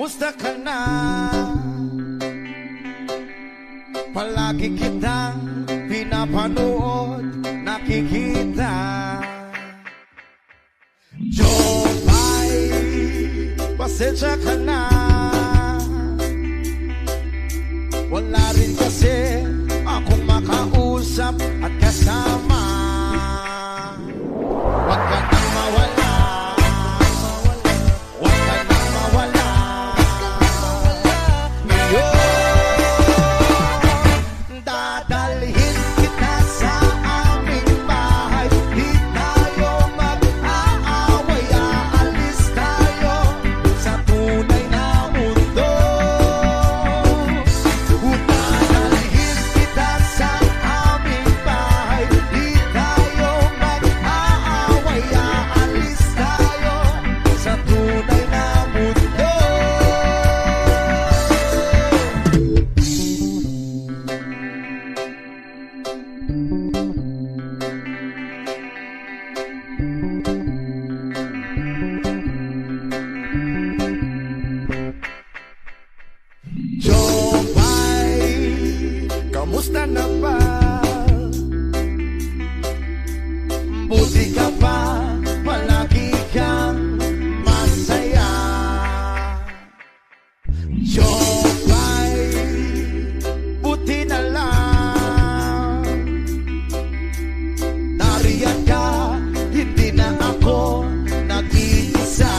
Musta ka na? Palagi kitang pinapanood, nakikita. Jopay, pasensya ka na. Wala rin kasi akong makausap at kasama. Huwag ka nang mawala, huwag ka nang mawala. Ngayon, dadalhin kita sa aming bahay. Di tayo mag-aaway, aalis tayo sa tunay na mundo. Dadalhin kita sa aming bahay. Di tayo mag-aaway, aalis tayo sa tunay na mundo. Jopay, kamusta na ba? Buti ka pa, palagi kang masaya. Jopay, buti na lang nariyan ka, hindi na ako nag-iisa.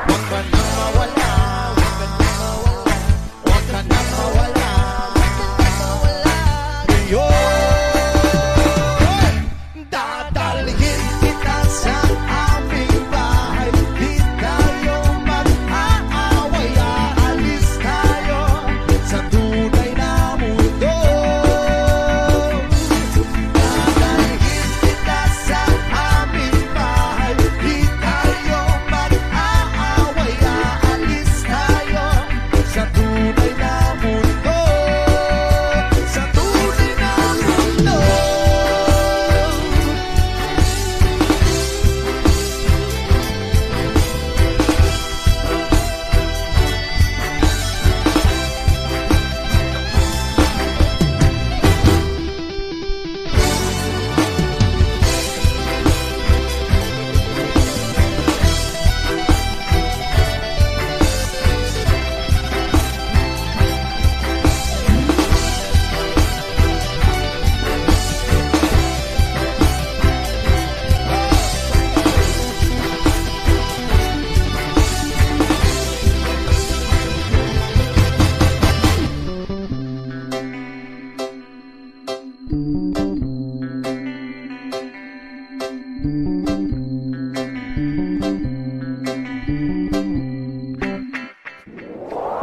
Huwag ka nang mawala, huwag ka nang mawala. Ngayon, dadalhin kita sa aming bahay. Di tayo mag-aaway, aalis tayo sa tunay na mundo. Dadalhin kita sa aming bahay. Di tayo mag-aaway, aalis tayo sa tunay na mundo. Sa tunay na mundo.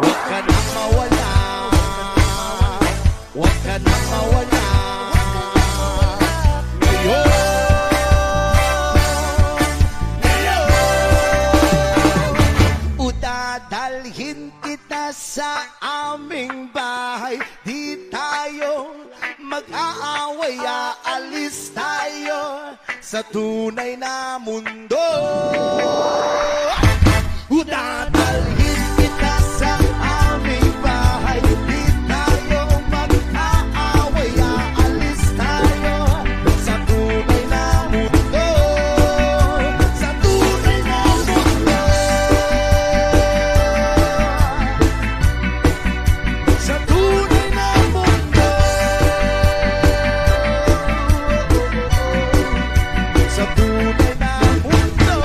Huwag ka nang mawala, huwag ka nang mawala. Ngayon, dadalhin kita sa aming bahay. Di tayo mag-aaway, aalis tayo sa tunay na mundo. Dadalhin kita sa aming bahay. Di tayo mag-aaway, aalis tayo sa tunay na mundo. Sa tunay na mundo. Sa tunay na mundo. Sa tunay na mundo.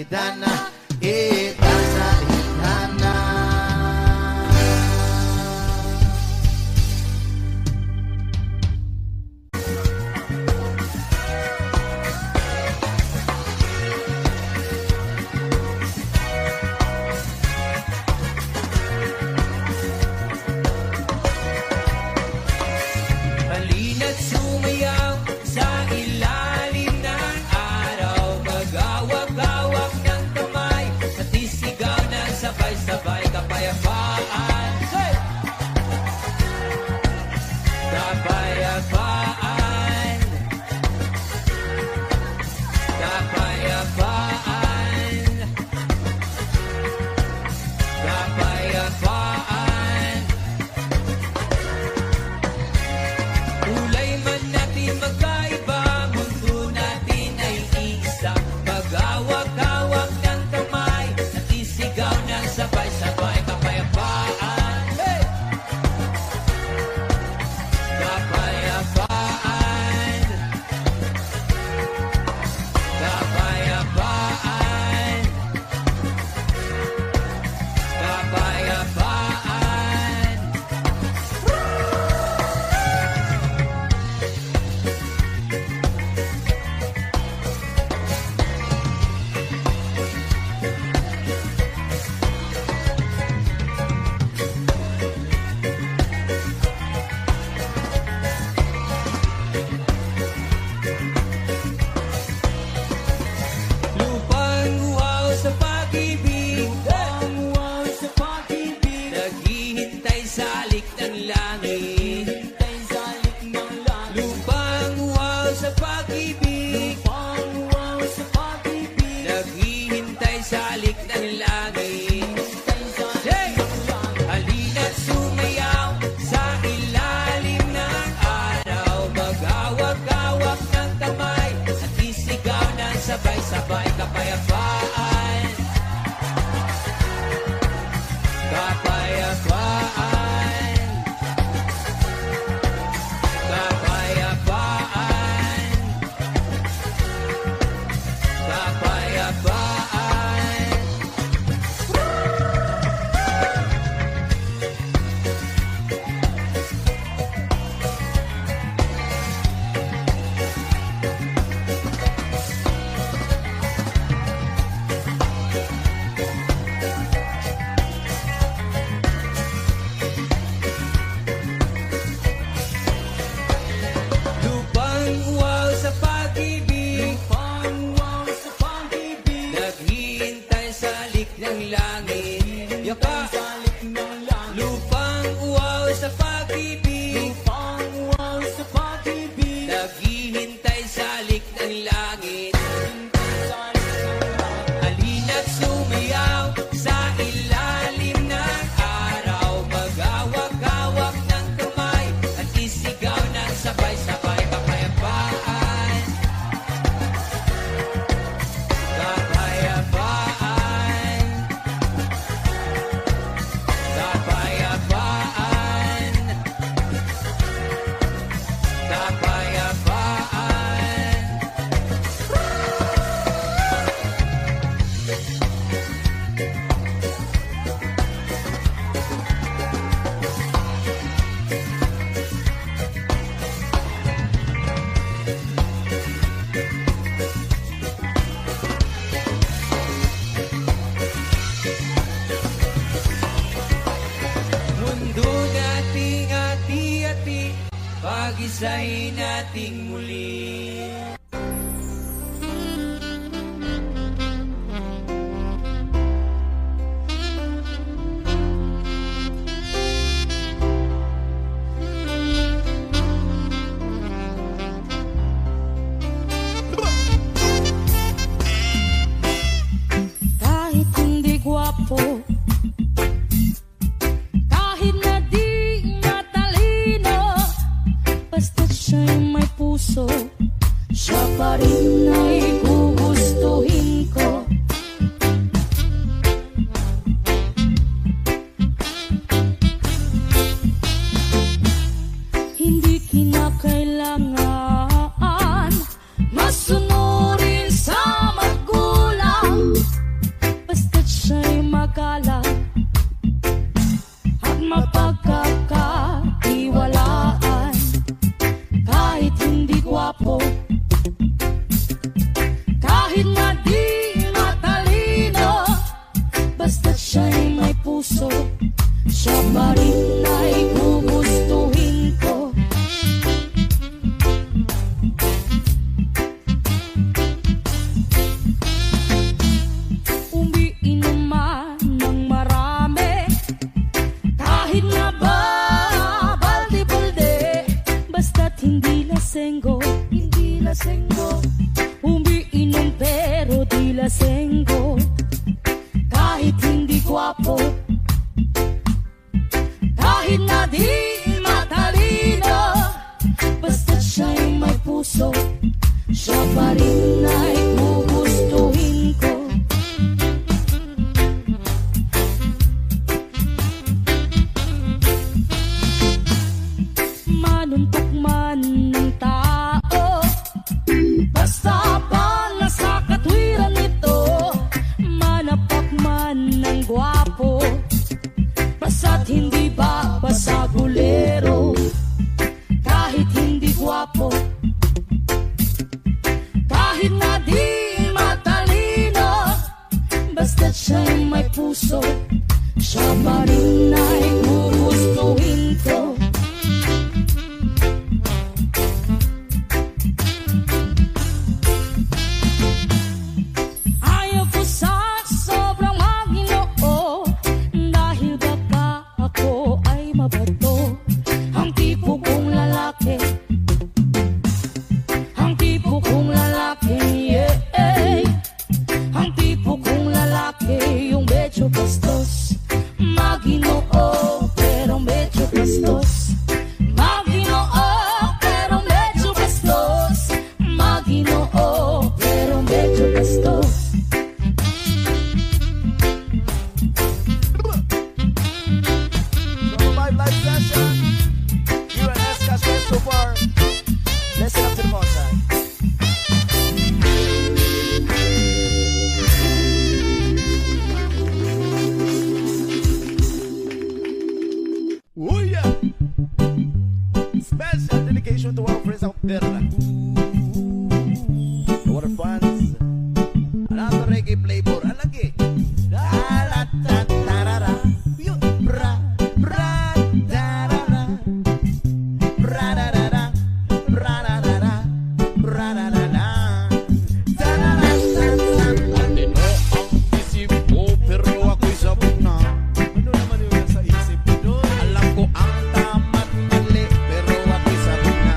idana, idana, idana. Halina't sumayaw sa ilalim ng araw, magawak-awak ng kamay at isigaw ng sabay-sabay kapayapaan. Say! Kapayapaan, kapayapaan, kapayapaan. Kulay man natin magkaiba, mundo natin ay isa. Magawak-awak ng kamay at isigaw ng sabay-sabay kapayapaan. Hey! Kapayapaan, kapayapaan, kapayapaan. Lupang uhaw sa pag-ibig, lupang uhaw sa pag-ibig, naghihintay sa alik ng langit, naghihintay sa alik ng langit. Lupang uhaw sa pag-ibig, lupang uhaw sa pag-ibig, naghihintay sa alik ng langit. Hey! Halina't sumayaw sa ilalim ng araw, magawak-awak ng kamay at isigaw ng sabay-sabay kapayapaan. Kapayapaan, kapayapaan, kapayapaan. Lupang uhaw sa pag-ibig, lupang uhaw sa pag-ibig, naghihintay sa lik ng langit. Yaka! Lupang uhaw sa pag-ibig, lupang uhaw sa pag-ibig, naghihintay sa lik ng langit. Halina't sumayaw sa ilalim ng araw, magawak-awak ng kamay at isigaw ng sabay-sabay kapayapaan. Kapayapaan, kapayapaan, kapayapaan. Mundo nating hati-hati, pag-isahin nating muli. Kahit hindi gwapo, kahit na di matalino, basta't siya'y may puso, ko. Kahit hindi gwapo, kahit na di matalino, basta siya'y may puso, siya pa rin ay gugustuhin ko. Manuntok man ng tao, basta pa nasa katwiran nito, manapak man ng gwapo, basta't hindi ba basagulero. Kahit hindi gwapo, kahit na di matalino, basta't siya'y may puso, siya pa rin ay gugustuhin ko. Ayaw ko sa sobrang maginoo, dahil baka ako ay mabato. Ang tipo kong lalaki, ang tipo kong lalaki, yeah. Ang tipo kong lalaki, yung medyo bastos, maginoo, pero medyo bastos. Maginoo, pero medyo bastos. Maginoo, pero medyo bastos. From a live session, you and Esca's best so far. Listen up to the boss side. Oh yeah! Special dedication to our friends out there. To our fans. Another reggae flavor. Alagi. Da-da-da-da-da-da. Bra, bra, da-da-da. Bra-da-da-da. Bra-da-da-da. Bra-da-da-da. Da-da-da-da-da. Matino ang isip ko, pero ako'y sabog na. Ano naman yung nasa isip ko doon? Alam ko ang tama't mali, pero ako'y sabog na.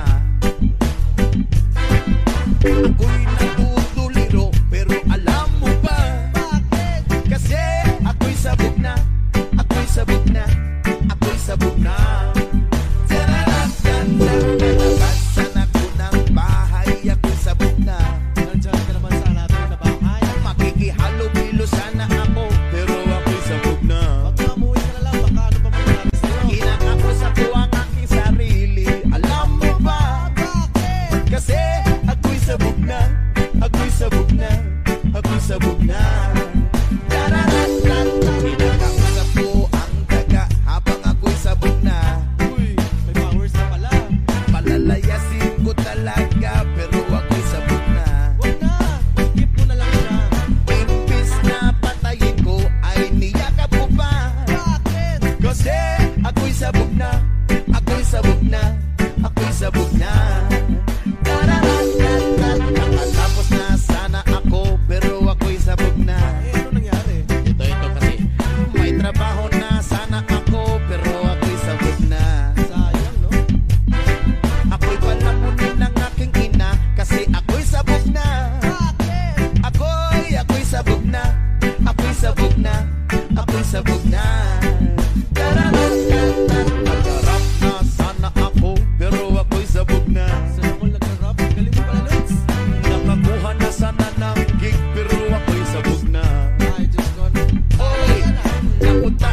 Ako'y natutuliro, pero alam mo ba? Bakit? Kasi ako'y sabog na. Ako'y sabog na. Ako'y sabog na. Nalabasan ako ng bahay, ako'y sabog na. Nandiyan ka naman sa natin na bahay. Makikihalo-bilo sana ako, pero ako'y sabog na. Pag mamuwi ka na lang, baka ano pa mangyari sa'yo? Kinakausap ko ang aking sarili. Alam mo ba? Bakit? Kasi ako'y sabog na. Ako'y sabog na. Ako'y sabog na. Kinakausap ko ang daga habang ako'y sabog na. Uy, may powers na pala. Palalayasin ko talaga, pero ako'y sabog na. Wag na, skip mo na lang siya. Imbis na patayin ko, ay niyakap ko pa. Bakit? Kasi ako'y sabog na. Ako'y sabog na. Ako'y sabog na. Nakatapos na sana ako, pero ako'y sabog na. Ano nangyari? Ito kasi may trabaho na sana ako, pero ako'y sabog na. Sayang, no? Ako'y palamunin ng aking ina, kasi ako'y sabog na. Bakit? Ako'y sabog na. Ako'y sabog na. Ako'y sabog na. Nag-rap na sana ako, pero ako'y sabog na. Saan ako nag-rap? Galing mo pala, Lutz. Nakakuha na sana ng gig, pero ako'y sabog na. Ay, just gone. Oy, napunta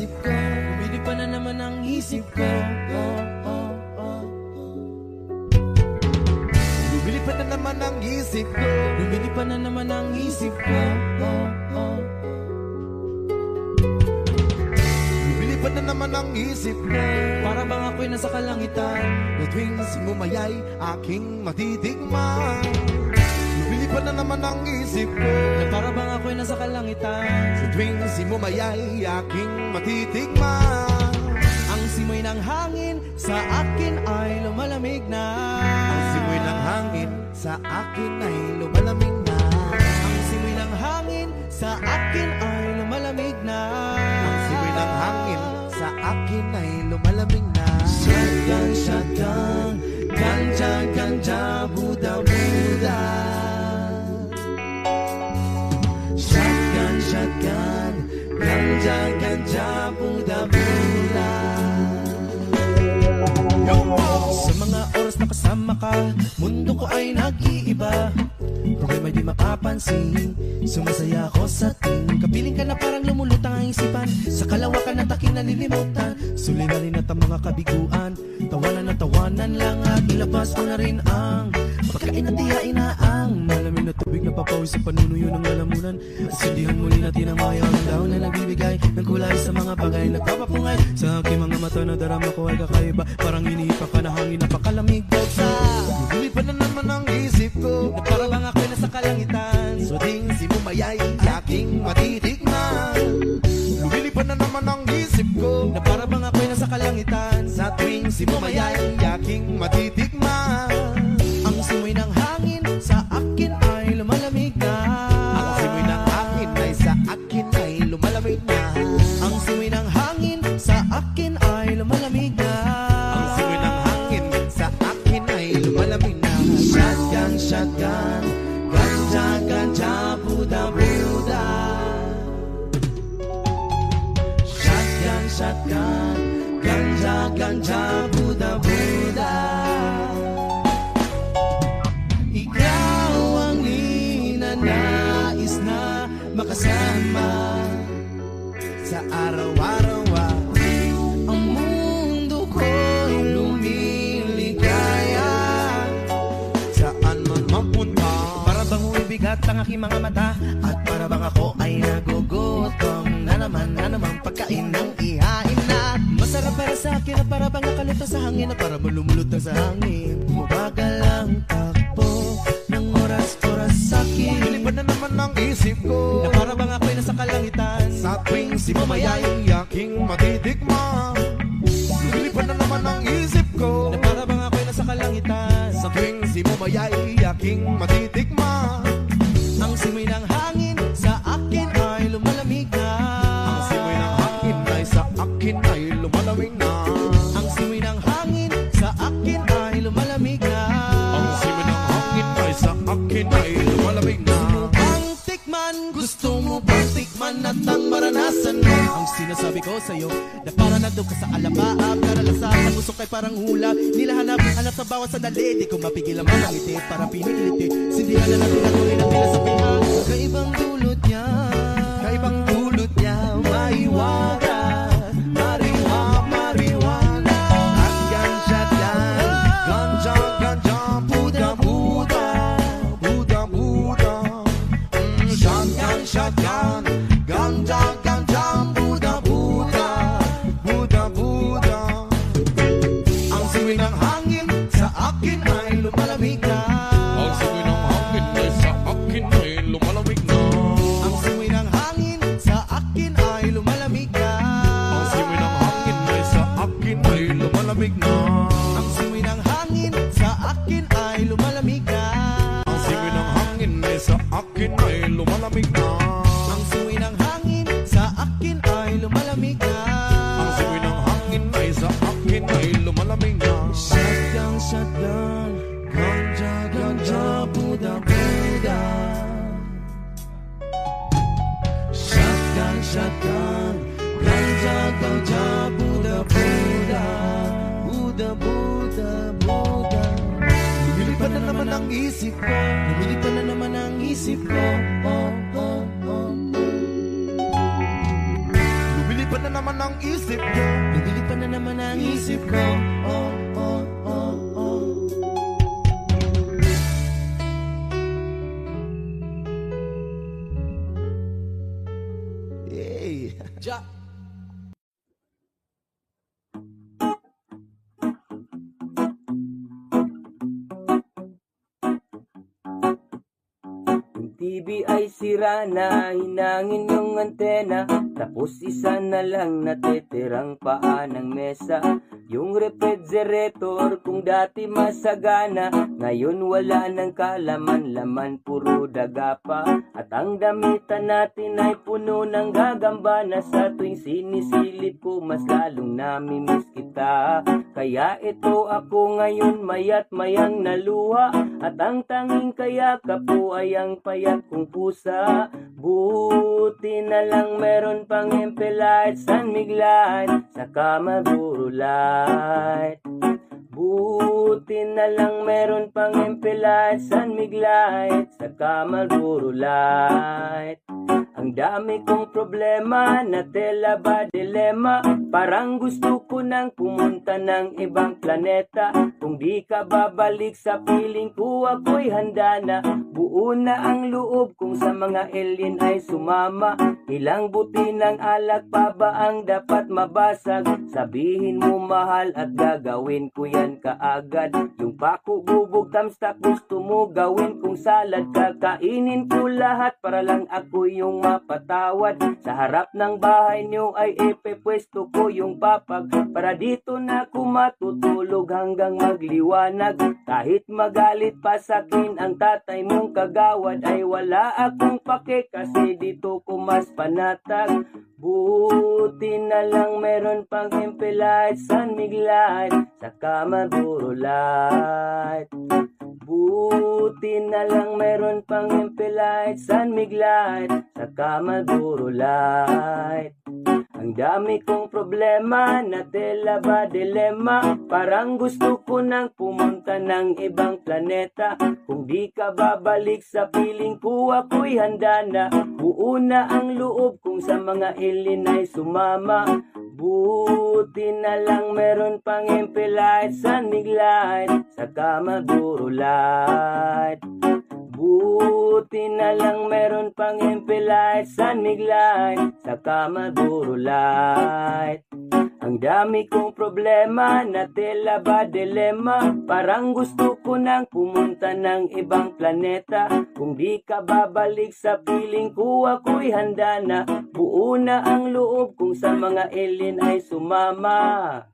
isip ko. Lumilipad na naman ang isip ko. Lumilipad na naman ang isip ko. Lumilipad na naman ang isip ko. Lumilipad na naman ang isip ko. Para bang ako'y nasa kalangitan. Na tuwing sumumayay aking matitikman. Lumilipad na naman ang isip ko. Na para bang ako'y nasa kalangitan. Sa tuwing sumumayay aking matitikman. Ang simoy ng hangin sa akin ay lumalamig na. Ang simoy ng hangin sa akin ay lumalamig na. Ang simoy ng hangin sa akin ay lumalamig na. Ang simoy ng hangin sa akin ay lumalamig na. Shotgun, shotgun, ganja, ganja, Buddha, Buddha. Shotgun, shotgun, ganja, ganja, Buddha, Buddha. Sa mga oras na kasama ka, mundo ko ay nag-iiba. Problema'y di makapansin, sumasaya ako sa ting. Kapiling ka na parang lumulutang ang isipan. Sa kalawakan na taking nalilimutan. Suliranin at ang mga kabiguan. Tawanan lang at ilabas mo na rin ang pagkain at tiyain na ang malamig na tubig na papawis sa panunuyo ng lalamunan. At sindihan muli natin ang mayaw ng daon na nagbibigay ng kulay sa mga bagay nagpapapungay. Sa aking mga mata na darama ko ay kakaiba. Parang inihipa ka na hangin na pakalamig daw sa Lumilipad na naman ang isip ko. na para bang ako'y nasa kalangitan. Sa tuwing sumumayay aking matitikman. Lumilipad na naman ang isip ko. Na para bang ako'y nasa kalangitan. Sa tuwing sumumayay aking matitikman. Ang simoy ng hangin sa akin ay lumalamig na. Ang simoy ng hangin ay sa akin ay lumalamig na. Ang simoy ng hangin sa akin ay lumalamig na. Ang simoy ng hangin sa akin ay lumalamig na. Shotgun, shotgun, ganja, ganja, Buddha, Buddha. Shotgun, shotgun, ganja, ganja, Buddha, Buddha. Ikaw ang ninanais na makasama Sa araw-araw ang mundo ko'y lumiligaya. saan man mapunta. Para bang umibigat ang aking mga mata. At para bang ako ay nagugutom na naman pagkain ng ihain na. Masarap para sa akin na para bang nakalito sa hangin. Na para malumulutang sa hangin. Bumagal ang takbo ng oras-oras sa akin. Lumilipad na naman ang isip ko. Na para bang ako'y nasa kalangitan. Sa tuwing sumumayay aking matitikman. Lumilipad na naman ang isip ko. Na para bang ako'y nasa kalangitan. Sa tuwing sumumayay aking matitikman. Ang simoy ng hangin sa akin ay lumalamig na. Ang simoy ng hangin ay sa akin ay lumalamig na. Ang simoy ng hangin sa akin ay lumalamig na. Ang simoy ng hangin ay sa akin ay lumalamig na. Ang tikman, gusto mo bang tikman at ang maranasan mo? Ang sinasabi ko sa'yo, na para nandun ka sa alabaab, karalasan sa puso kay parang hula. Nilahanap, hanap sa bawat sandali, di ko mapigil ang mga ngiti, parang pinigiliti. Sindihan na natin ang tuloy ng tila sa piha. Kaibang dulot niya, Kaibang dulot niya, maiwaga. Marijuana. At ganja, ganja, ganja, Buddha, Buddha, Buddha, Buddha. Shotgun, shotgun, ganja, ganja, Buddha, Buddha, Buddha, Buddha. ang simoy ng hangin sa akin ay lumalamig na. Ang simoy ng hangin ay sa akin ay lumalamig na. Ang simoy ng hangin sa akin ay lumalamig na. Ang simoy ng hangin ay sa akin ay lumalamig na. Ang simoy ng hangin sa akin ay lumalamig na. Ang simoy ng hangin ay sa akin ay lumalamig na. Ang simoy ng hangin sa akin ay lumalamig na. Ang simoy ng hangin ay sa akin ay lumalamig na. Shotgun, shotgun, ganja, ganja, Buddha, Buddha. Shotgun, shotgun, ganja, ganja, Buddha, Buddha. Buddha, Buddha, Buddha. Lumilipad na naman ang isip ko. Lumilipad na naman ang isip ko. Lumilipad na naman naman ang isip ko. Lumilipad na naman ang isip ko. Oh, oh, oh, oh. Hey. Ja. TV ay sira na, hinangin yung antena, tapos isa na lang natitirang paa ng mesa. Yung refrigerator kung dati masagana, ngayon wala ng kalaman-laman, puro daga pa. At ang damitan natin ay puno ng gagamba, na sa tuwing sinisilip ko mas lalong namimiss kita. Kaya ito ako ngayon mayat mayang naluha, at ang tanging kayakap ko ay ang payat kong pusa. Buti na lang meron pang empelite, San Miguelite, saka Magurulite. Buti na lang meron pang empelite, San Miguelite, saka Magurulite. Ang dami kong problema, na tela ba dilema, parang gusto ko nang pumunta ng ibang planeta. Kung di ka babalik sa piling ko, ako'y handa na. Buo na ang loob kung sa mga alien ay sumama. Ilang buti ng alak pa ba ang dapat mabasag? Sabihin mo mahal at gagawin ko yan kaagad. Yung pako, bubog, tamstak, gusto mo gawin kong salad. Kakainin ko lahat para lang ako yung mapatawad. Sa harap ng bahay nyo ay ipepwesto ko yung papag, para dito na ako matutulog hanggang magliwanag. Kahit magalit pa sakin ang tatay mong kagawad, ay wala akong pake kasi dito ko mas panatag. Buti na lang meron pang empelite, San Miguelite, saka Magurulite. Buti na lang meron pang empelite, San Miguelite, saka Magurulite. Ang dami kong problema, na tela ba dilema, parang gusto ko nang pumunta ng ibang planeta. Kung di ka babalik sa piling ko, ako'y handa na. Buo na ang loob kung sa mga alien ay sumama. Buti na lang meron pang empelite, San Miguelite, saka Magurulite. Buti na lang meron pang empelite, San Miguelite, saka Magurulite. Ang dami kong problema, na tela ba dilema, parang gusto ko nang pumunta ng ibang planeta. Kung di ka babalik sa piling ko, ako'y handa na. Buo na ang loob kung sa mga alien ay sumama.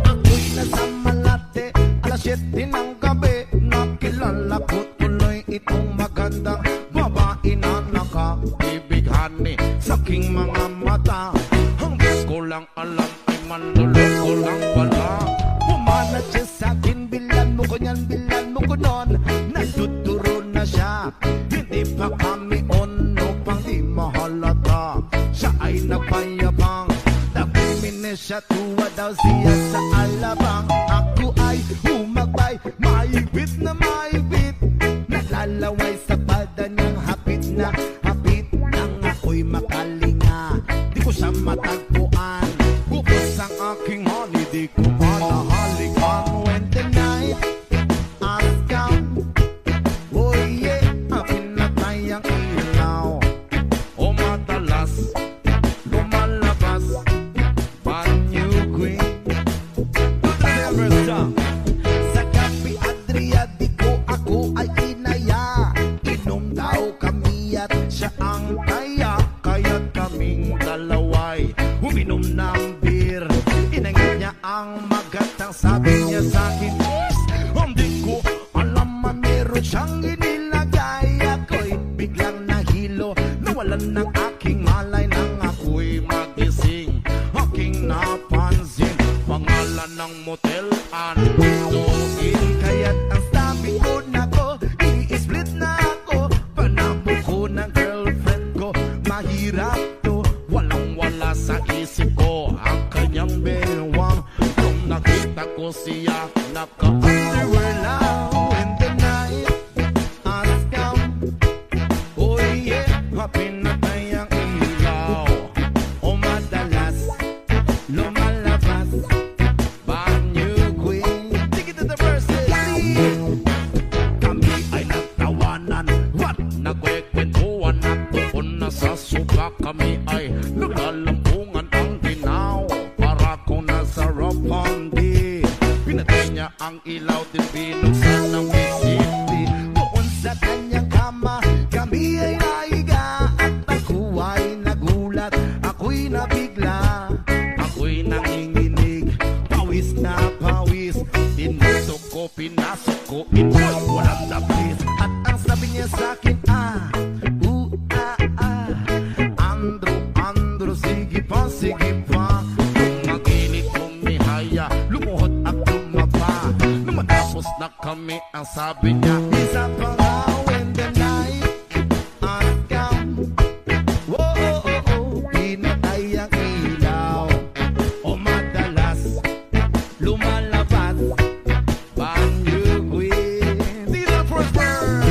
Ako'y nasa Malate, alas 7 ng gabi. Nakilala ko tuloy itong magandang babae na nakaibigani sa aking mga mata. Hanggang ko lang alam ay manluloko lang pala. Pumanat siya sa akin, bilan mo ko niyan, bilan mo ko nun. Nagtuturo na siya, hindi pa kami ono pang di mahalata. Siya ay nagpayabang, nagpiminis siya, tuwa daw siya sa alabang. Ako ay humagbay, maibit na maibit. Nalalaway sa pada niyang hapit na hapit. Nang ako'y makalinga, di ko siya matagpuan. Bukos ang aking honey, di ko pa nahalikan. When the night has come, oh yeah, pinatay ang ilaw. O madalas lumalabas banyo queen. Never stop. Sa Cafe Adria, di ko ako ay inaya. Inom daw kami at siya ang kaya. Kaya't kaming dalaway uminom ng beer. Inangit niya ang magatang, sabi niya sa akin, hindi ko alam man meron siyang inilagay. Ako'y biglang nahilo, nawalan ng aking malay. Nang ako'y magising, aking napansin pangalan ng motel Andoin. Kaya't ang sabi ko na ko, i-split na ako. Panabo ko ng girlfriend ko, mahirap to. Walang-wala sa isip ko ang kanyang bewang. Nung nakita ko siya, naka-underwear lang. When the night has come, oh yeah, pinatay ang ilaw. O madalas lumalabas banyo queen. Take it to the verses. Kami ay nagtawanan, what? Nagkwekwentuhan at doon na sa suka. Kami ay naglalampungan ang ginaw. Para kung nasa Ropondi, pinatay niya ang ilaw, din binuksan ng bisiti. Doon sa kanyang kama, kami ay naiga. At ako ay nagulat, ako'y nabigla. Ako'y nanginginig, pawis na pawis. Tinutok ko, pinasok ko, ito'y walang lapis. At ang sabi niya sa akin, Andro, sige pa, sige pa. Kung maginit kumihaya, lumuhod at tumaba. Nung matapos na kami, ang sabi niya, isa pa nga. When the night has come, pinatay ang ilaw. O madalas lumalabas banyo queen. Di na first bird.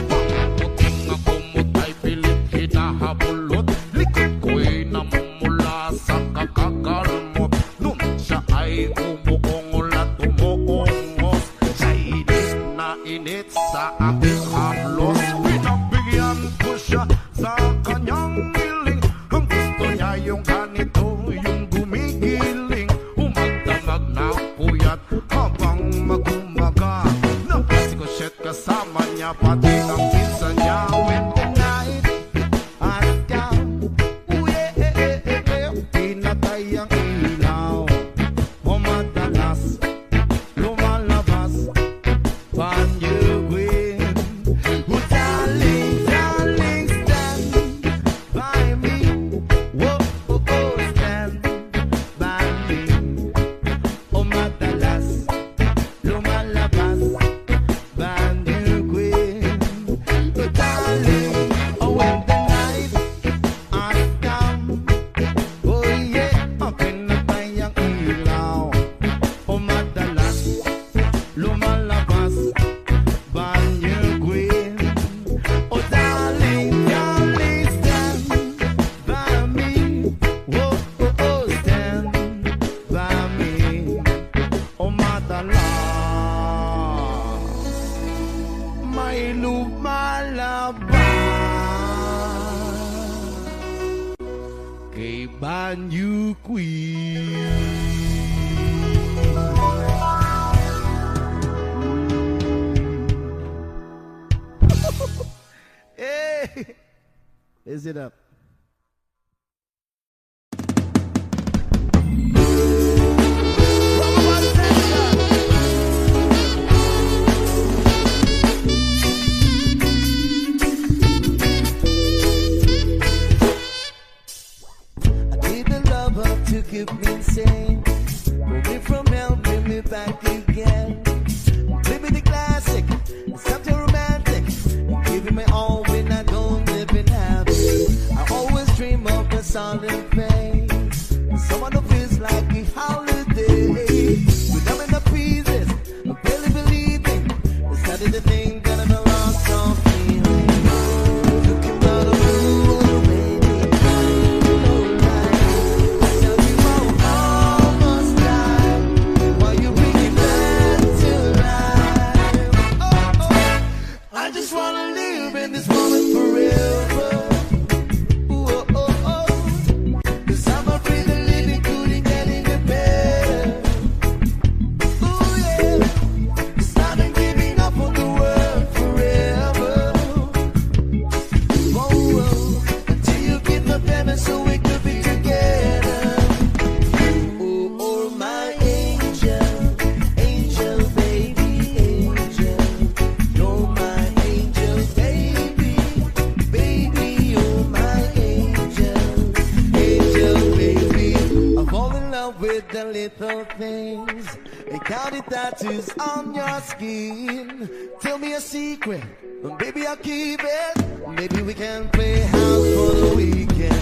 Pangputing ako mutay pilit hinahabulot. Likod ko'y namumula sa kakakalmot. Nun siya ay umuungol at umuungos. Sa init na init sa aking haplos. Pinagbigyan ko siya sa kanyang hiling. Ang gusto niya yung ganito, yung gumigiling. Umagdamag na puyat habang magumaga. Napasikoshet kasama niya, pati ang pinsan niya. When the night has come, pinatay ang ilaw. O madalas lumalabas banyo queen. Oh darling, darling, stand by me. Stand by me. O madalas lumalabas banyo queen. Oh darling, when the night has come, oh yeah, pinatay ang ilaw. O madalas lumalabas banyo queen. Oh darling, darling, stand by me. Stand by me. O madalas may lumalabas kay banyo queen. Hey, is it up? to keep me sane. Pull me from hell, bring me back again. Play me the classic, something romantic. Giving me all when I don't even have it. I always dream of a solid face, someone who feels like a holiday. When I'm in the pieces, I barely believing. It's not the thing that I'm lost of feeling. Looking out of blue, baby. I tell you I almost died. Why you bring it back to life? Oh, oh. I just wanna live in this moment forever. Ooh, oh, oh, oh. 'Cause I'm afraid of living couldn't get any better. Ooh, yeah. 'Cause I've been giving up on the world forever. Whoa, whoa. Until you give the payment so we could be together. Oh, oh, my angel, angel, baby, angel. You're my angel, baby, baby, you're my angel, angel, baby. I fall in love with the little things. They counted tattoos on your skin. Tell me a secret, and baby I'll keep it. Maybe we can play house for the weekend.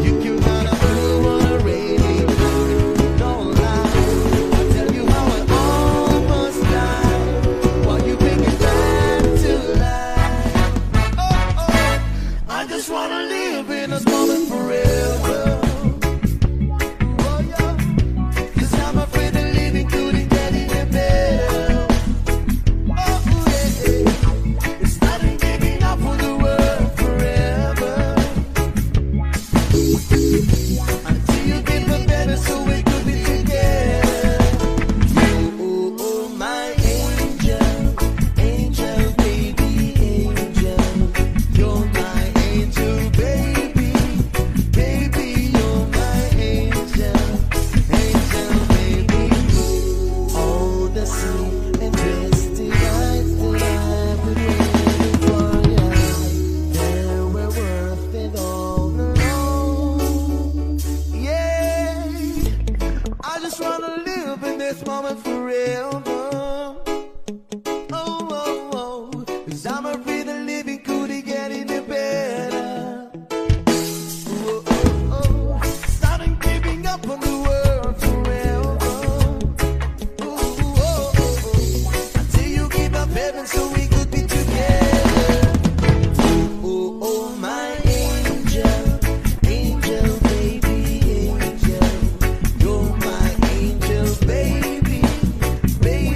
You can run a blue on a rainy night. Don't lie, I tell you how I almost died. While you bring it back to life. Oh, oh, I just wanna live in this moment forever. Oh, yeah. 'Cause I'm afraid of living couldn't get any better. Oh, yeah, yeah. It's not in giving up on the world forever. Until you give a better so we could be together. Oh, oh, my angel, angel, baby, angel. You're my angel, baby, baby, you're my angel, angel, baby. All the sweet and twisty nights that I've been waiting for you, they were worth it all alone. Yeah, I just wanna live in this moment forever. Oh, oh, oh, 'cause I'm afraid of living couldn't get any better. Oh, oh, oh, starting giving up on the world forever. Oh, oh, oh, oh, until you give up heaven so we could be together. Oh, oh, my angel, angel, baby, angel. You're my angel, baby, baby,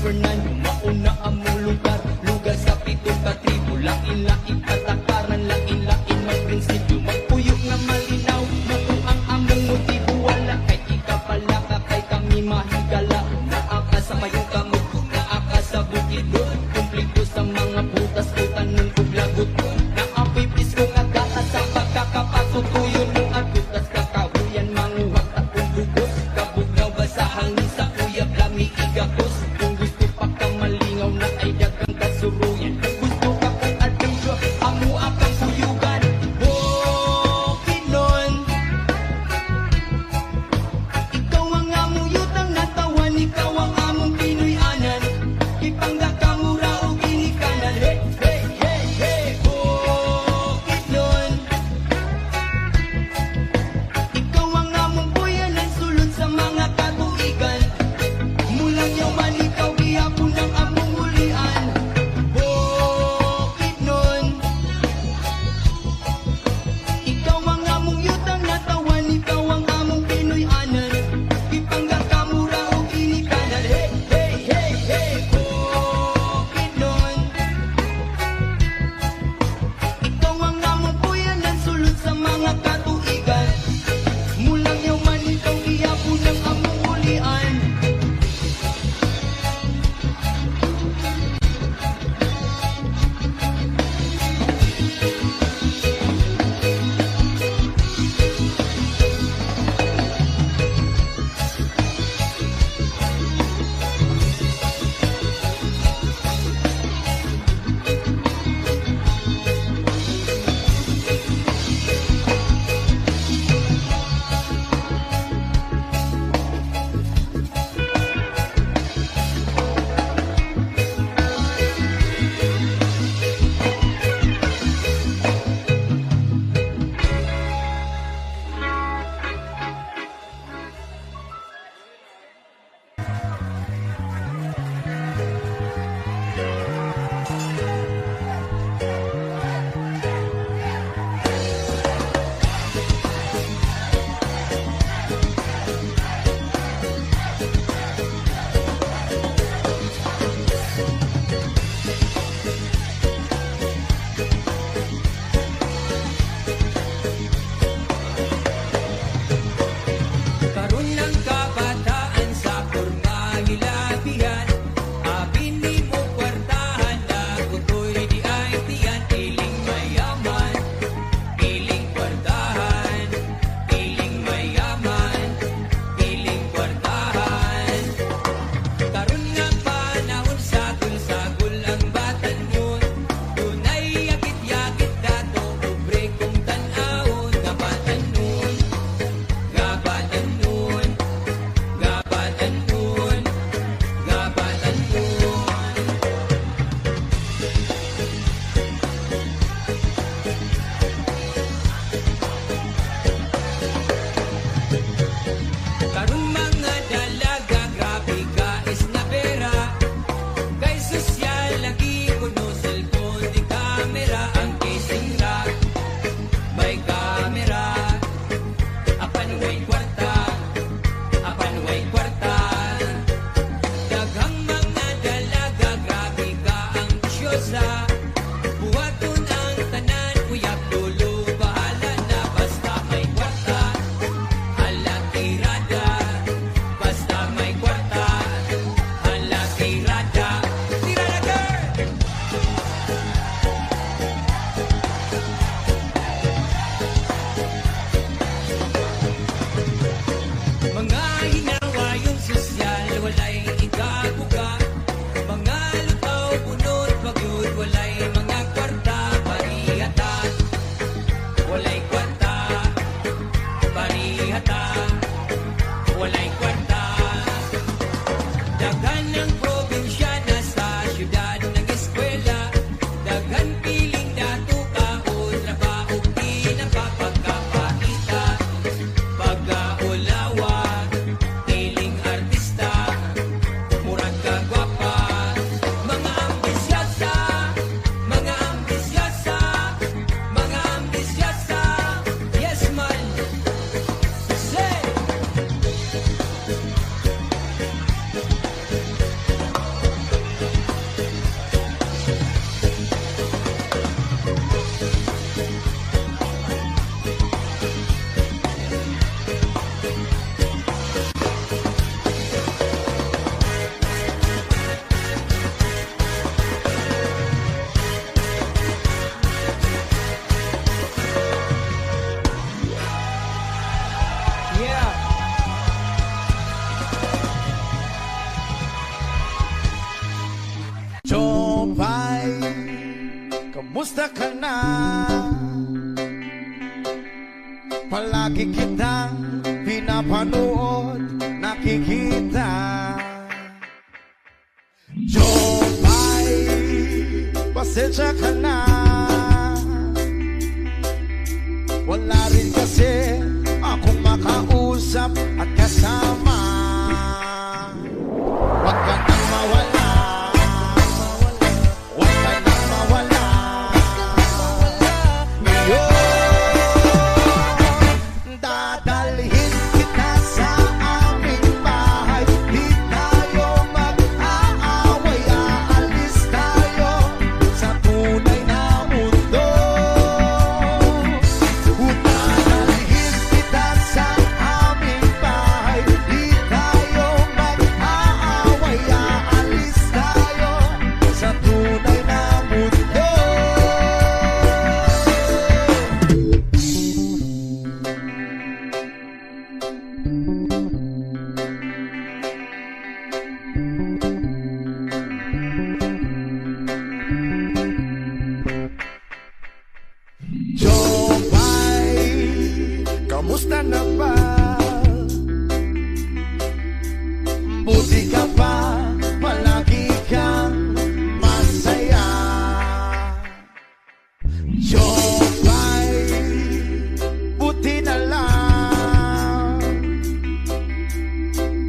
Fernando, mauna ang mong lugar. Lugar sa pitong katribo, lain-lain patakaran, lain-lain magprinsipyo. Magpuyok na malinaw, matuang among motibo. Wala kay ikapala ka kay kami mahigala. Naaka sa mayong kamot, naaka sa bukid. Kumplito sa mga butas, utanong kong lagot. Naapoy pisko nga gata sa pagkakapatutuyon mo at butas kakahuyan, manguhag at kung bugos. Kabugnaw ba sa hangin sa uyab, lami igapos. Kung gusto pa ka malingaw na ay dagang kasuruyan. Gusto ka kong adventure, amo akang kuyugan. Bokinon, ikaw ang among yutang natawan, ikaw ang among Pinoy-anan. Ipangga ka mura o ginikanan. Hey, hey, hey, hey, Bokinon, ikaw ang among buyanan, sulod sa mga katuigan. Mulang yaman ikaw gihapon ang among ulian. Bokinon, ikaw ang among yutang natawan, ikaw ang among Pinoy-anan. Ipangga ka mura o ginikanan. Hey, hey, hey, hey, Bokinon, ikaw ang among buyanan, sulod sa mga katuigan. Mulang yaman ikaw gihapon ang among ulian. Karon ng kabataan sa porma hilabihan, abin di mo kwartahan, lagutoy di ay tiyan. Iling mayaman, iling kwartahan, iling mayaman, iling kwartahan. Karon nga panahon sagol-sagol ang batanon, dunay yakit-yakit dato, pobre kong tan-awon. Gabatanon, gabatanon, gabatanon, gabatanon. Karon mga dalaga, grabe ka is na pera. Kay sosyal lagi kuno cellphone di kamera. Ang casing rack may kamera. Apan way kwarta, apan way kwarta. Daghang mga dalaga, grabe ka ang syosa. Buhaton ang tanan, uyab dulo, bahala na. Basta may kwarta, hala tirada. Basta may kwarta, hala tirada. Tirada girl! Mga hinawayon sosyal, walay ikabuka. Mga lutaw, punot, pagyod, walay mga kwarta. Parihata, walay kwarta. Parihata, walay kwarta. Daghan ng probinsya na sa syudad ng eskwela. Daghan piling dato kaon, trabaho di napapagkapaita. Pag-aulawa, piling artista, murag kagwapa. Mga ambisyasa, mga ambisyasa, mga ambisyasa. Yes man, say kamusta ka na? Palagi kitang pinapanood, nakikita. Jopay, pasensya ka na. Wala rin kasi akong makausap at kasama. Huwag ka nang mawala, huwag ka nang mawala. Ngayon, dadalhin kita sa aming bahay. Di tayo mag-aaway, aalis tayo sa tunay na mundo. Dadalhin kita sa aming bahay. Di tayo mag-aaway, aalis tayo sa tunay na mundo. Jopay, kamusta na ba? Buti ka pa, palagi kang masaya. Jopay, buti na lang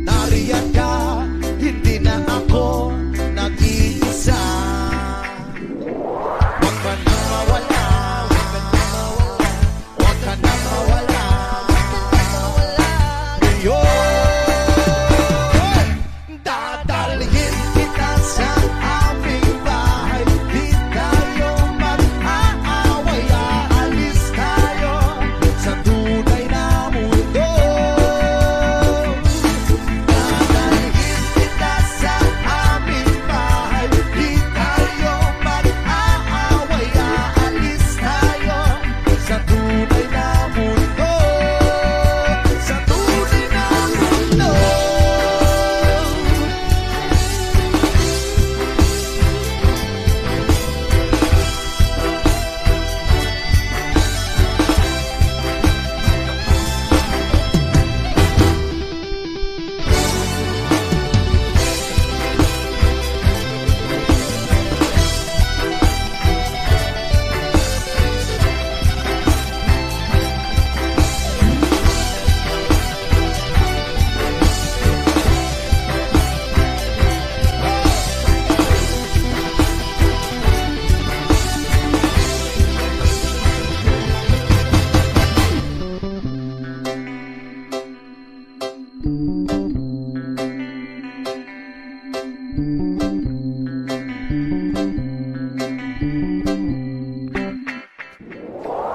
nariyan ka, hindi na ako nag-iisa. Huwag ka nang mawala, huwag ka nang mawala. Ngayon, dadalhin kita sa aming bahay. Di tayo mag-aaway, aalis tayo sa tunay na mundo. Dadalhin kita sa aming bahay. Di tayo mag-aaway, aalis tayo sa tunay na mundo. Sa tunay na mundo.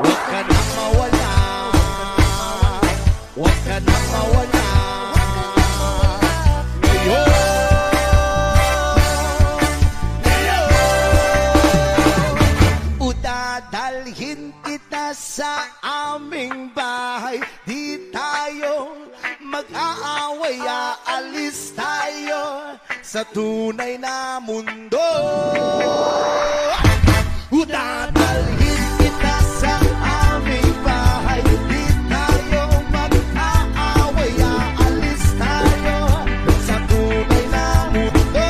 Huwag ka nang mawala, huwag ka nang mawala. Ngayon, udadalhin kita sa aming bahay. Di tayo mag-aaway, aalis tayo sa tunay na mundo. Udadalhin kita sa aming bahay. Di tayo mag-aaway, aalis tayo sa tunay na mundo.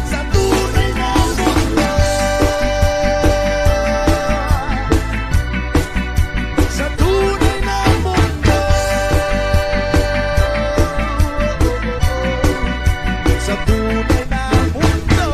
Sa tunay na mundo. Sa tunay na mundo. Sa tunay na mundo.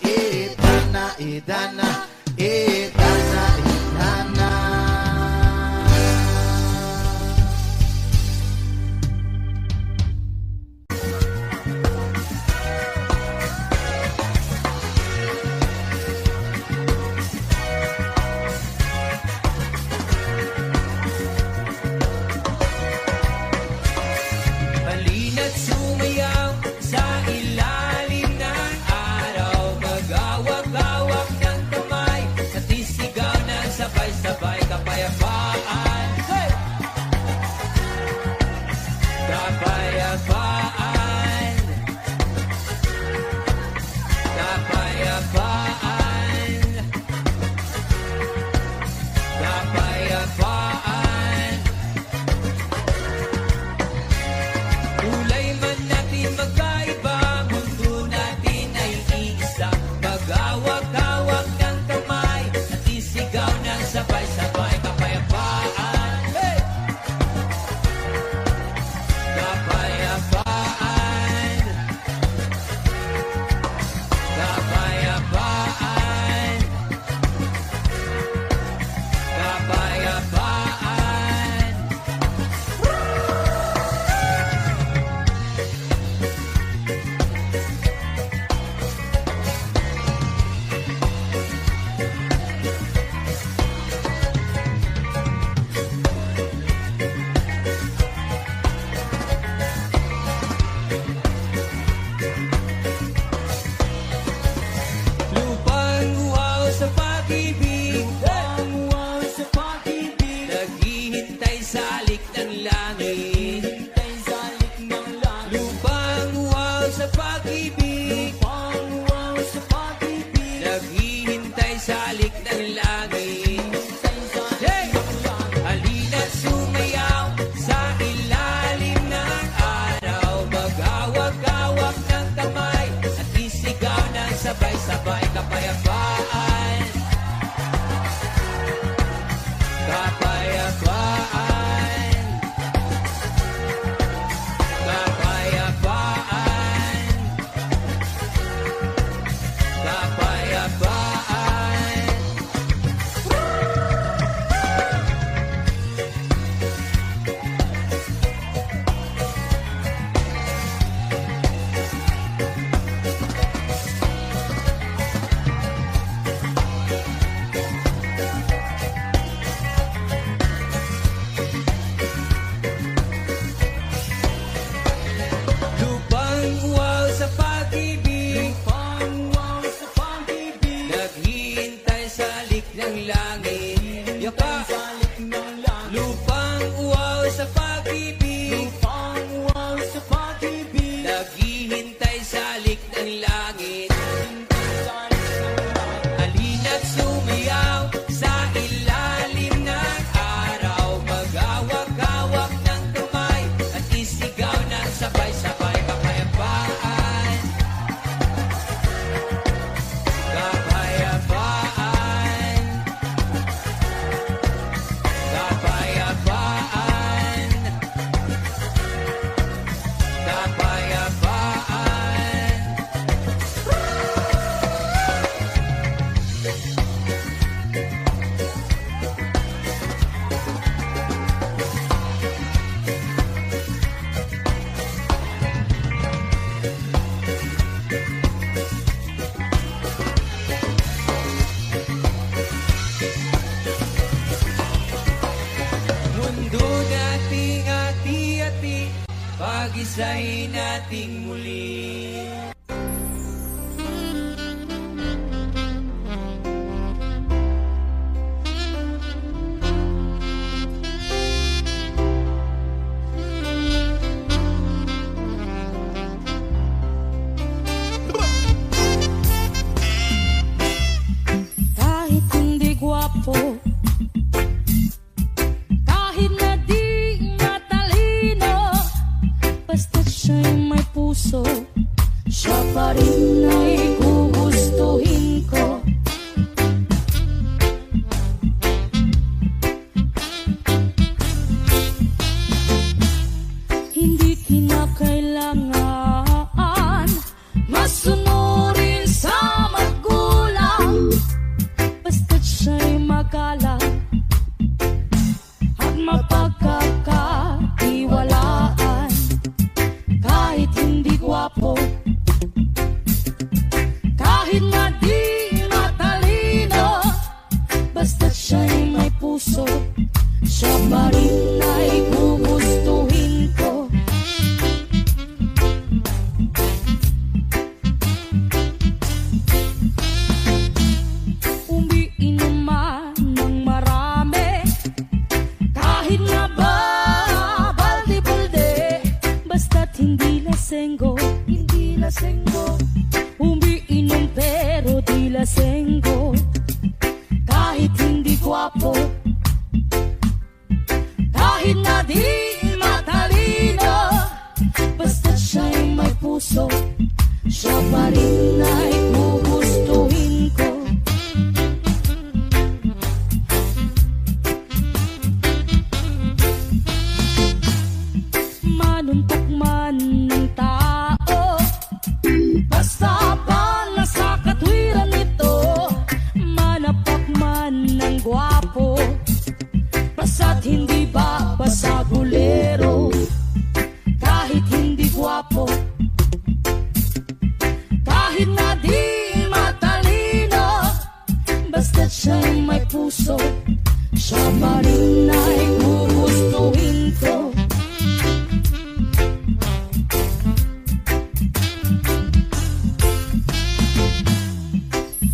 Idana, Idana, Idana, Idana. Halina't sumayaw sa ilalim ng araw. Magawak-awak ng kamay at isigaw ng sabay-sabay kapayapaan. Hey! Kapayapaan. Kapayapaan. Kapayapaan. Kulay man natin magkaiba, mundo natin ay iisa. Pag-awak-awak ng kamay at isigaw ng sabay-sabay kapayapaan. Hey! Kapayapaan. Kapayapaan. Kapayapaan. Lupang uhaw sa pag-ibig, naghihintay sa alik ng langit. Lupang uhaw sa pag-ibig, naghihintay sa alik ng langit. Hey! Halina't sumayaw sa ilalim ng araw. Mag-awak-awak ng kamay at isigaw ng sabay-sabay kapayapaan. Kapayapaan. Kapayapaan. Kapayapaan. Lupang uhaw sa pag-ibig, naghihintay sa alik ng langit. Yaka! Lupang uhaw sa pag-ibig, naghihintay sa alik ng langit. Halina't sumayaw sa ilalim ng araw. Mag-awak-awak ng kamay at isigaw ng sabay-sabay kapayapaan. Kapayapaan. Kapayapaan. Kapayapaan. Mundo nating ati-ati, pag-isahin nating muli. Kahit hindi gwapo, kahit na di matalino, basta't siya'y may puso laseng ko. Kahit hindi gwapo, kahit na di matalino, basta siya'y may puso, siya pa rin ay gugustuhin ko. Manuntok man ng tao, basta ba nasa katwiran nito, manapak man ng gwapo, basta't hindi ba basagulero. Kahit hindi gwapo, kahit na di matalino, basta't siya'y may puso, siya pa rin ay gugustuhin ko.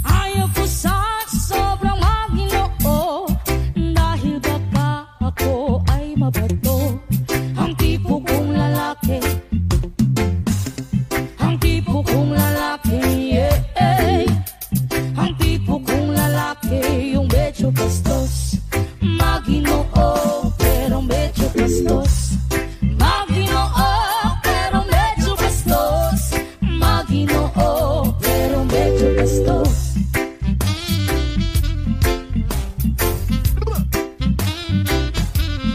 Ayaw ko sa sobrang maginoo, dahil baka ako ay mabato. Ang tipo kong lalaki, ang tipo kong lalaki, yeah. Ang tipo kong lalaki, yung medyo bastos, maginoo, pero medyo bastos. Maginoo, pero medyo bastos. Maginoo, pero medyo bastos.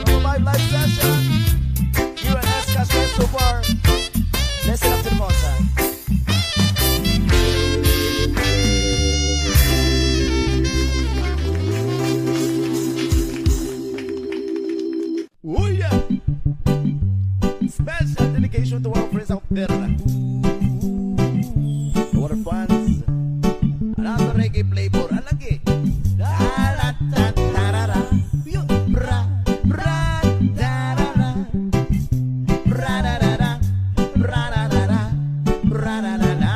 From a live session, you and Esca stand so far. Listen up to the boss side. Oh yeah! Special dedication to our friends out there. To our fans. Another reggae flavor. Alagi. Da-da-da-da-da-da. Bra, bra, da-da-da. Bra-da-da-da. Bra-da-da-da. Bra-da-da-da.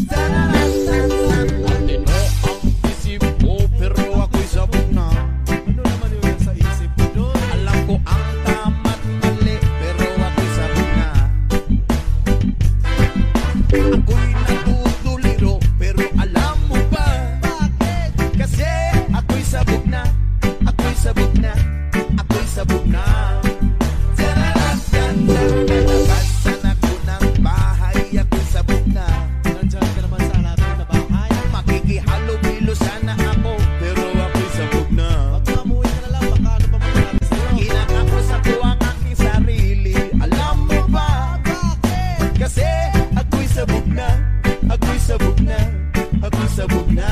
Da-da-da-da-da. Matino ang isip ko, pero ako'y sabog na. Ano naman yun sa isip mo doon? Alam ko ang tama't mali, pero ako'y sabog na. Ako'y natutuliro, pero alam mo ba? Bakit? Kasi ako'y sabog na. Ako'y sabog na. Ako'y sabog na. Nalabasan ako ng bahay, ako'y sabog na. Nandiyan ka naman sa natin na bahay. Makikihalo-bilo sana ako, pero ako'y sabog na. Pag mamuwi ka na lang, baka ano pa mangyari sa'yo? Kinakausap ko ang aking sarili. Alam mo ba? Bakit? Kasi ako'y sabog na. Ako'y sabog na. Ako'y sabog na.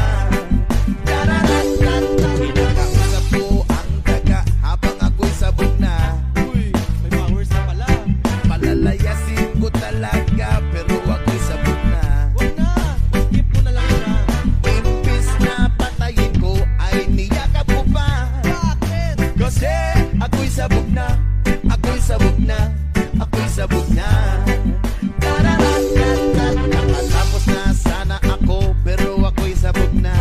Darararara. Kinakausap ko ang daga habang ako'y sabog na. Uy, may powers na pala. Palalayasin ko talaga, pero ako'y sabog na. Huwag na, skip mo na lang siya. Imbis na patayin ko, ay niyakap ko pa. Bakit? Kasi ako'y sabog na. Ako'y sabog na. Ako'y sabog na. Tarararara. Nakatapos na sana ako, pero ako'y sabog na.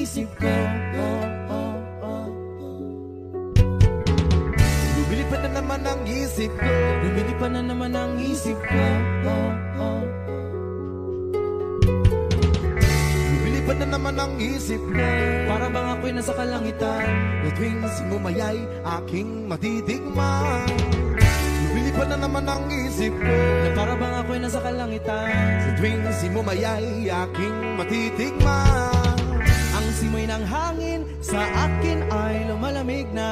isip ko. Lumilipad na naman ang isip ko. Lumilipad na naman ang isip ko. Lumilipad na naman ang isip ko. Para bang ako'y nasa kalangitan. Na tuwing simumayay aking matitikman. Lumilipad na naman ang isip ko. Na para bang ako'y nasa kalangitan. Sa tuwing simumayay aking matitikman. Ang simoy ng hangin sa akin ay lumalamig na.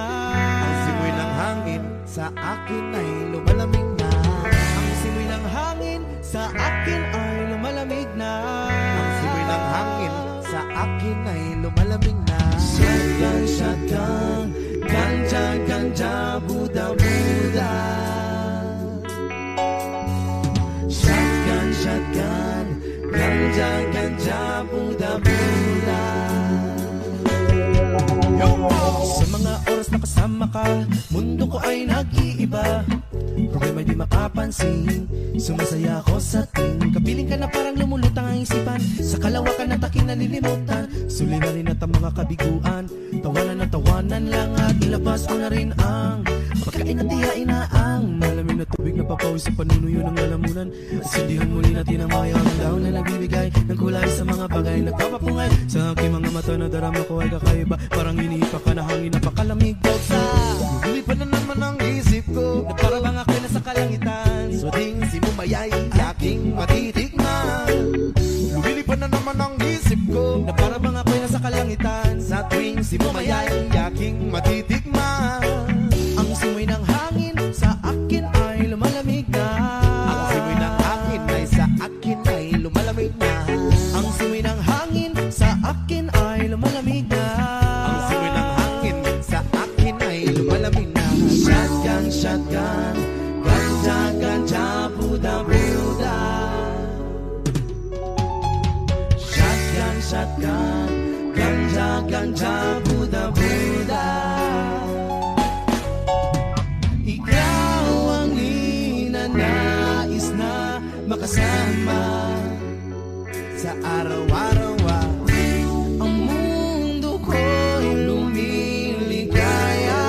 Ang simoy ng hangin sa akin ay lumalamig na. Ang simoy ng hangin sa akin ay lumalamig na. Ang simoy ng hangin sa akin ay lumalamig na. Shotgun, shotgun, ganja, ganja, Buddha, Buddha. Shotgun, shotgun, ganja, ganja, Buddha, Buddha. Sa mga oras na kasama ka, mundo ko ay nag-iiba. Problema di makapansin, sumasaya ako sa ting. Kapiling ka na parang lumulutang ang isipan. Sa kalawakan ng taking nalilimutan. Suliranin at ang mga kabiguan. Tawanan lang at ilabas ko na rin ang pagkain at tiyain na ang malamig na tubig na papawis sa panunuyo ng lalamunan. Sindihan muli natin ang mayang daw na nagbibigay ng kulay sa mga bagay nagpapapungay. Sa aking mga mata na darama ko ay kakaiba. Parang iniipa ka na hangin, napakalamig daw sa Lumilipad na naman ang isip ko. na para bang ako'y nasa kalangitan. Sa tuwing simumayay aking matitikman. Lumilipad na naman ang isip ko. Na para bang ako'y nasa kalangitan. Sa tuwing simumayay aking matitikman. Ang simoy ng hangin sa akin ay lumalamig na. Ang simoy ng hangin ay sa akin ay lumalamig na. Ang simoy ng hangin sa akin ay lumalamig na. Ang simoy ng hangin sa akin ay lumalamig na. Shotgun, shotgun, ganja, ganja, Buddha, Buddha. Shotgun, shotgun, ganja, ganja, Buddha, Buddha. Ikaw ang ninanais na makasama Sa araw-araw ang mundo ko'y lumiligaya.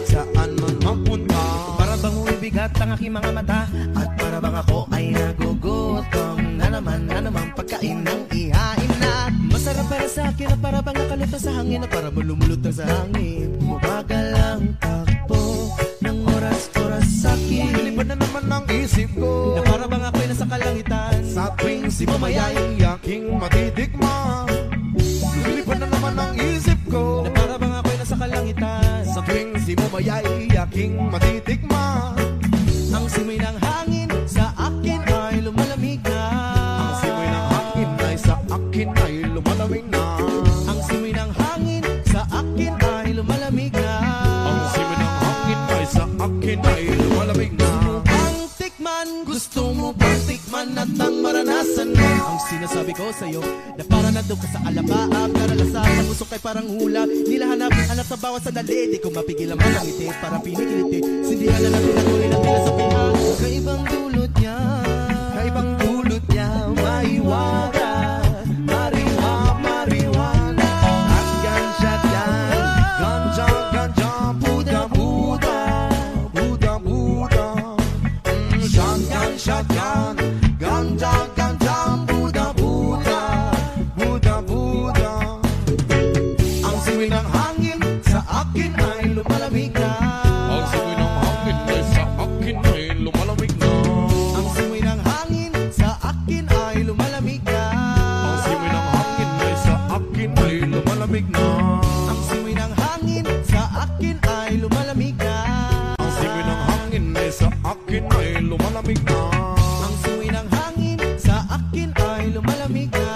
saan man mapunta. Para bang umibigat ang aking mga mata. At para bang ako ay nagugutom na naman pagkain ng ihain na. Masarap para sa akin at para bang nakaluto sa hangin. At para lumulutang sa hangin. Mabagal ang takbo ng oras-oras sa akin. Lumilipad na naman ang isip ko. Na para bang ako'y nasa kalangitan. Sa tuwing simumayay aking matitikman. Lumilipad na naman ang isip ko. Na para bang ako'y nasa kalangitan. Sa tuwing simumayay aking matitikman. Ang simoy ng hangin sa akin ay lumalamig na. Ang simoy ng hangin ay sa akin ay lumalamig na. Ang simoy ng hangin sa akin ay lumalamig na. Ang simoy ng hangin ay sa akin ay lumalamig na. Ang tikman, gusto mo bang tikman at ang maranasan mo? Ang sinasabi ko sa'yo, na para nandun ka sa alabaab, karalasan sa puso kay parang hula. Hanap sa bawat sandali, di ko mapigil ang mga ngiti, parang pinikiliti. Sindihan na natin ang huli ng tila sa piha. Kaibang dulot niya, Kaibang dulot niya, maiwaga. Marijuana. Ang ganja yan. Ganja, ganja, Buddha, Buddha. Buddha, Buddha. Shotgun, shotgun. Ganja, ganja, Buddha, Buddha. Buddha, Buddha. ang simoy ng hangin sa akin ay lumalamig na. Ang simoy ng hangin ay sa akin ay lumalamig na. Ang simoy ng hangin sa akin ay lumalamig na. Ang simoy ng hangin ay sa akin ay lumalamig na. Ang simoy ng hangin sa akin ay lumalamig na. Ang simoy ng hangin ay sa akin ay lumalamig na. Ang simoy ng hangin sa akin ay lumalamig na.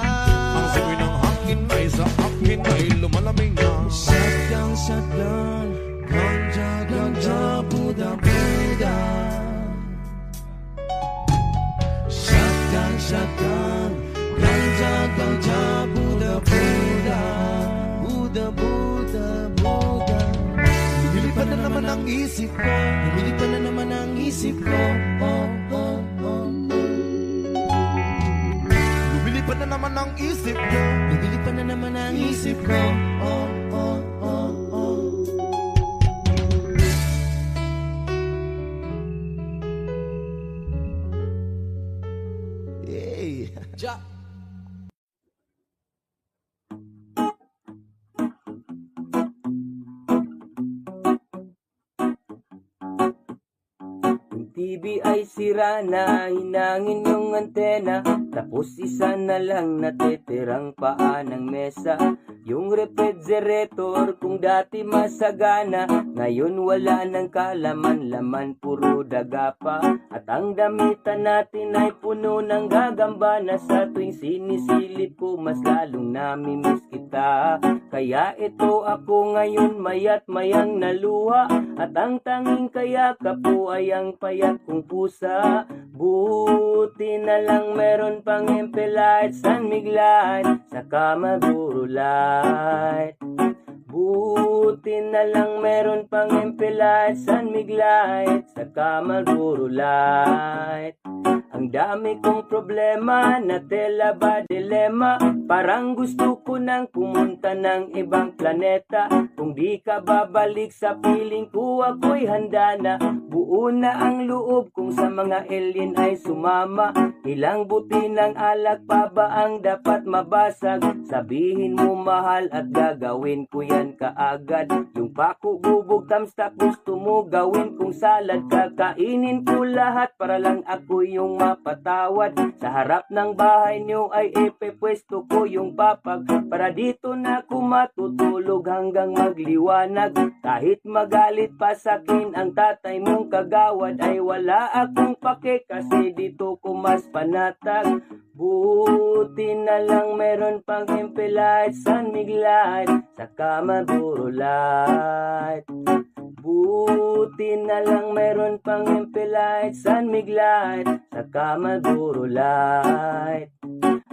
Ang simoy ng hangin ay sa akin ay lumalamig na. Shotgun, shotgun, ganja, ganja, Buddha, Buddha. Shotgun, shotgun, ganja, ganja, Buddha, Buddha. Buddha, Buddha, Buddha. Lumilipad na naman ang isip ko. Lumilipad na naman ang isip ko. Lumilipad na naman ang isip ko. Lumilipad na naman ang isip ko. Oh, oh, oh, oh. Hey. Ja. Yung TV ay sira na, hinangin yung antena, tapos isa na lang natitirang paa ng mesa. Yung refrigerator kung dati masagana, ngayon wala ng kalaman-laman, puro daga pa. At ang damitan natin ay puno ng gagamba, na sa tuwing sinisilip ko mas lalong namimiss kita. Kaya ito ako ngayon mayat mayang naluha, at ang tanging kayakap ko ay ang payat kong pusa. Buti na lang meron pang MP Light, San Mig Light, saka Marlboro Light. Buti na lang meron pang MP Light, San Mig Light, saka Marlboro Light. Ang dami kong problema, na tela ba dilema, parang gusto ko nang pumunta ng ibang planeta. Kung di ka babalik sa piling ko, ako'y handa na. Buo na ang loob kung sa mga alien ay sumama. Ilang buti ng alak pa ba ang dapat mabasag? Sabihin mo mahal at gagawin ko yan kaagad. Yung pako, bubog, tamstak, gusto mo gawin kong salad. Kakainin ko lahat para lang ako yung mapatawad. Sa harap ng bahay nyo ay ipepwesto ko yung papag, para dito na ako matutulog hanggang magliwanag. Kahit magalit pa sakin ang tatay mong kagawad, ay wala akong pake kasi dito ko mas panatag. Buti na lang meron pang MP Light, San Mig Light, saka Marlboro Light. Buti na lang meron pang MP Light, San Mig Light, saka Marlboro Light.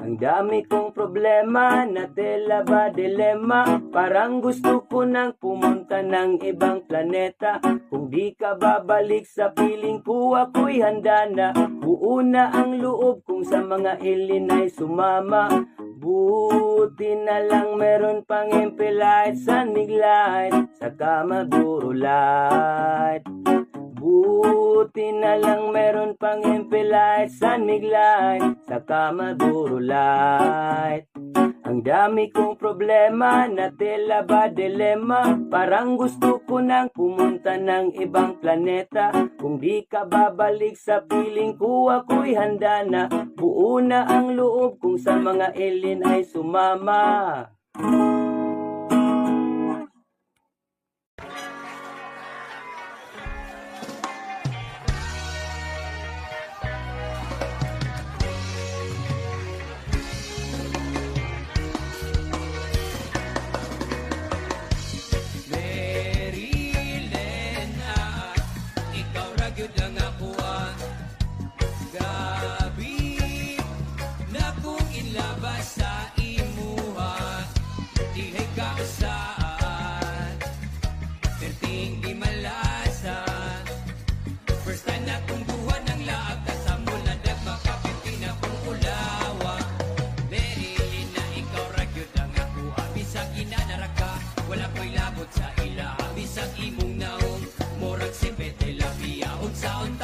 Ang dami kong problema, na tela ba dilema, parang gusto ko nang pumunta ng ibang planeta. Kung di ka babalik sa piling ko, ako'y handa na. Buo na ang loob kung sa mga alien ay sumama. Buti na lang meron pang MP Light, San Mig Light, saka Marlboro Light. Buti na lang meron pang MP Light, San Mig Light, saka Marlboro Light. Ang dami kong problema, na tela ba dilema, parang gusto ko nang pumunta ng ibang planeta. Kung di ka babalik sa piling ko, ako'y handa na. Buo na ang loob kung sa mga alien ay sumama. Wala ko'y labot sa ila, bisag imong naong, morag sipete labia, unsaon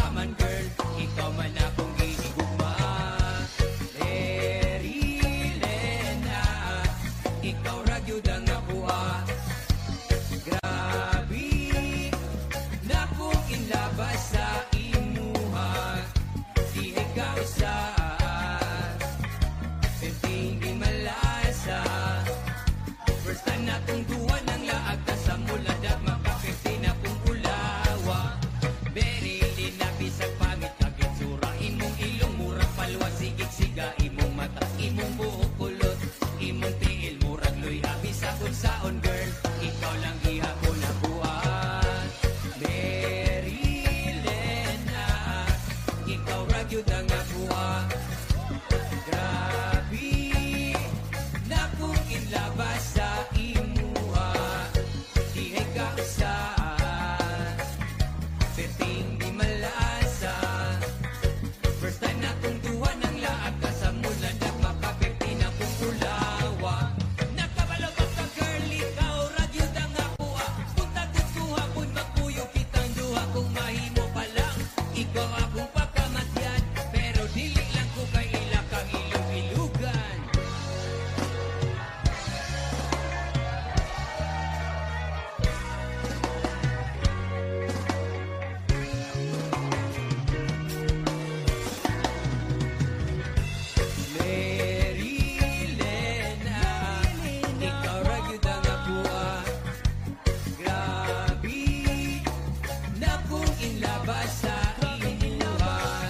inilabas sa iluha.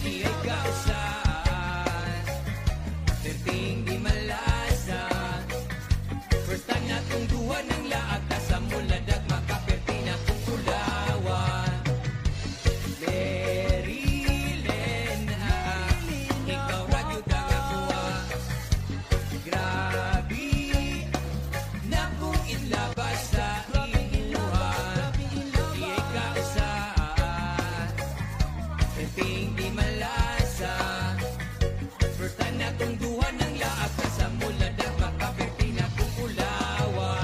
Iya'y kausan, perting di malasa. First time na kong duwa ng laag, kasamula dagma kaperti na kong tulawa. Marilyn, ikaw radyo dagawa. Grabe na kong inlabas sa iluha. Iya'y kausan, perting di malasa. First time na kong duwa ng laag, kasamula dagma kaperti na kong tulawa.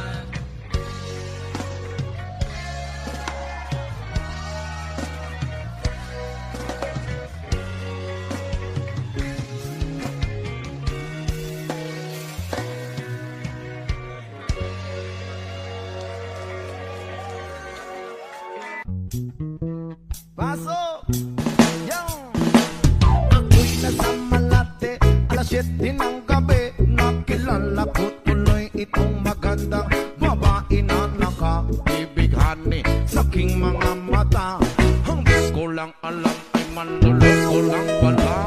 Pasok! Yung! Ako'y nasa Malate, alas 7 ng gabi. Nakilala ko tuloy itong magandang babae na nakaibighan sa aking mga mata. Hanggang ko lang alam ay manlulok ko lang pala.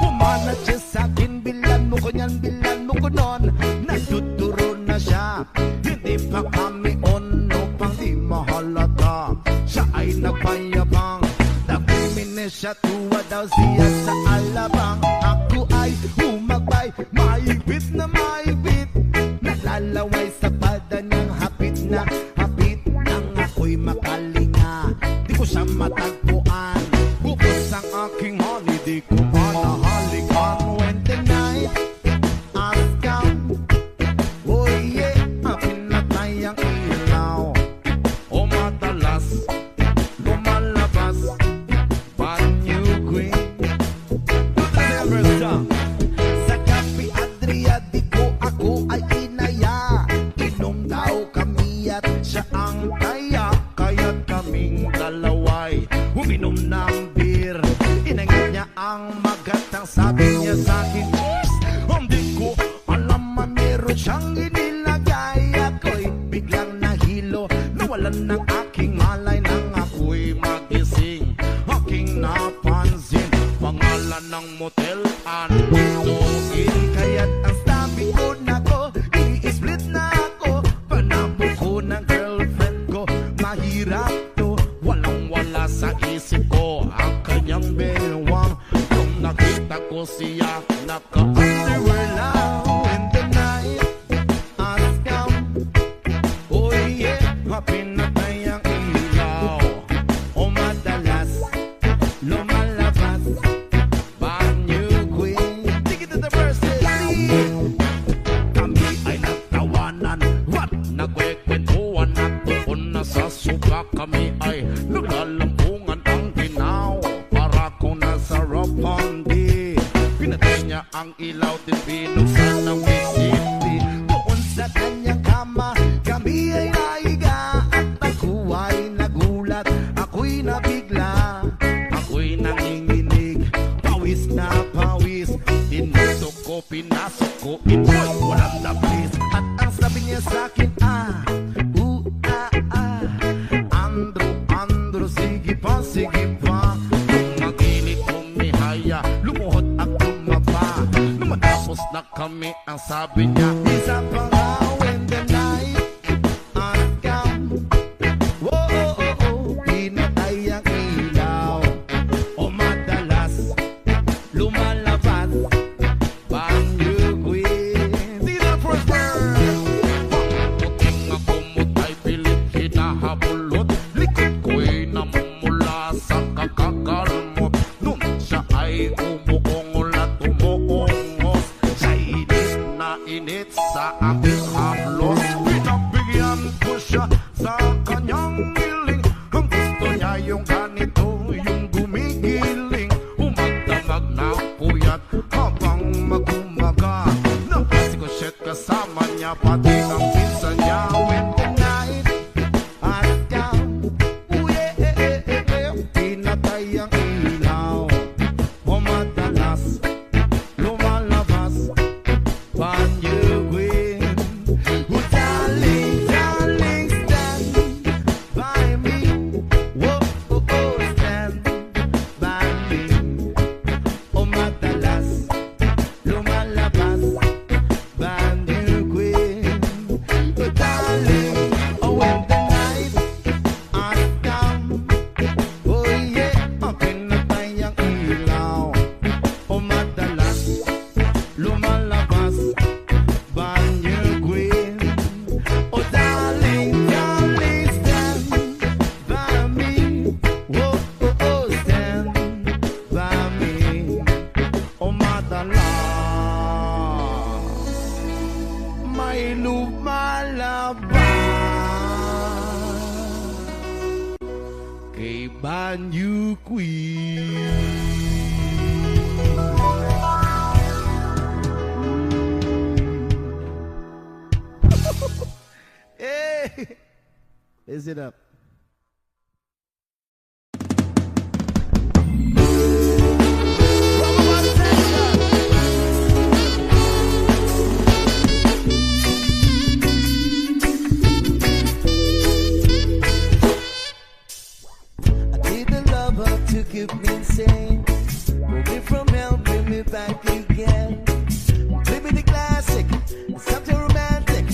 Pumanat siya sa akin, bilan mo ko niyan, bilan mo ko nun. Nagtuturo na siya, hindi pa kami ono pang di mahalata. Siya ay nagpayabang, nagpiminis siya, tuwa daw siya sa alabang. Ako ay humagbay, maibit na maibit. Nalalaway sa pada niyang hapit na hapit. Nang ako'y makalinga, di ko siya matagpuan. Bukos ang aking honey, di ko pa nahalikan. When the night has come, oh yeah, pinatay ang ilaw. O madalas lumalabas banyo queen. Sa Cafe Adria, di ko ako ay inaya. Inom daw kami at siya ang taya. Kaya't kaming dalaway uminom ng beer. Inangit niya ang magatang, sabi niya sa'kin, hindi ko alam man meron siyang inilagay. Ako'y biglang nahilo, nawalan ng aking malay. Nang ako'y magising, aking napansin pangalan ng motel, Antuin. Kaya't ang sabi ko na ko, i-split na ako. Panabo ko ng girlfriend ko, mahirap to. Walang-wala sa isip ko ang kanyang bewang. Nung nakita ko siya, naka-underwear lang. When the night has come, oh yeah, pinatay ang ilaw. O madalas lumalabas banyo queen. Take it to the verses. Kami ay nagtawanan, what? Nagkwekwentuhan at doon na sa suka. Kami ay naglalampungan ang ginaw. Para kung nasa Roppongi, pinatay niya ang ilaw, din binuksan ng bisiti. Doon sa kanyang kama, kami ay naiga. At ako ay nagulat, ako'y nabigla. Ako'y nanginginig, pawis na pawis. Tinusok ko, pinasok ko, inboy, walang labis. At ang sabi niya sa'kin, Andro, sige pa, sige pa. Nung nagilit humihaya, lumuhod at tumaba. Nung matapos na kami, ang sabi niya, isa pa nga. When the night has come, pinatay ang ilaw. O madalas lumalabas banyo queen. Di na first word. Pagputing ako mutay, pilit hinahabulot. Likod ko'y namumula sa kakakalmot. Nun siya ay umuungol at umuungos. Siya init na init sa aking a brand new queen. Hey, is it up? To keep me insane, pull me from hell, bring me back again. Play me the classic, something romantic.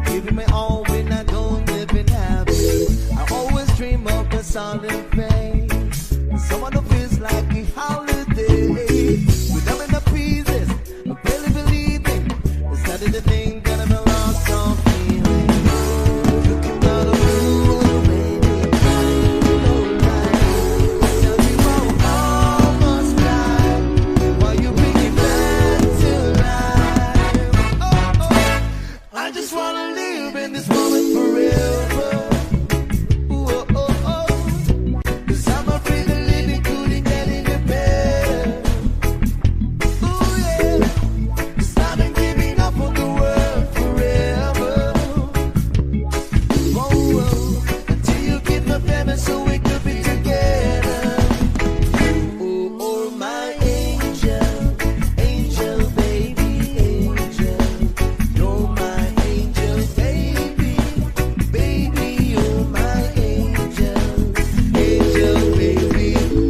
Giving me all when I don't live in happy. I always dream of a solid face, someone who feels like a holiday. With them in the pieces, I'm barely believing. It's not the thing that I've been lost on feeling. Looking out of blue, baby, I just wanna live in this moment forever. Ooh, oh, oh, oh. 'Cause I'm afraid of living couldn't get any better. Ooh, yeah. 'Cause I've been giving up on the world forever. Oh, oh. Until you give my family so we could be together. Oh, oh, my angel, angel, baby, angel. You're my angel, baby, baby, you're my angel, angel, baby.